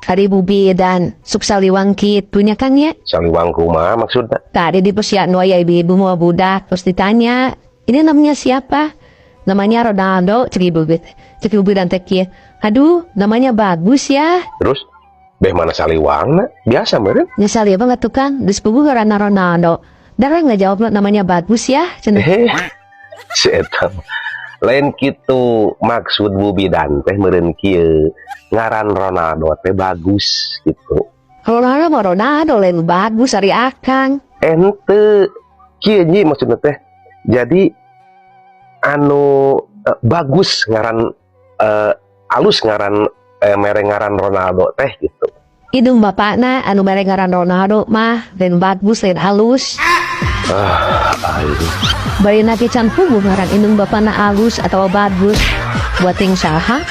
Hari bubi dan suk saliwangkit punya Kang ya. Saliwang rumah maksudnya. Tadi di persiap no ya ibu mau budak. Terus ditanya, ini namanya siapa? Namanya Ronaldo. Cek ibu dan teki. Aduh, namanya Bagus ya. Terus beh mana saliwang biasa meren. Nyesal ya banget tuh Kang. Di sepupu karena Ronaldo. Darah nggak jawab namanya Bagus ya. Si eta lain gitu maksud bubi dan teh meren kieu ngaran Ronaldo teh Bagus gitu. Ronaldo mah Ronaldo lain Bagus hari akang. Ente kieu nyi maksudnya teh. Jadi anu bagus ngaran alus ngaran mere ngaran Ronaldo teh gitu. Idung bapakna anu mere ngaran Ronaldo mah lain Bagus lain halus. Bari nake can puguh ngaran indung bapakna alus atau Bagus buat ting saha.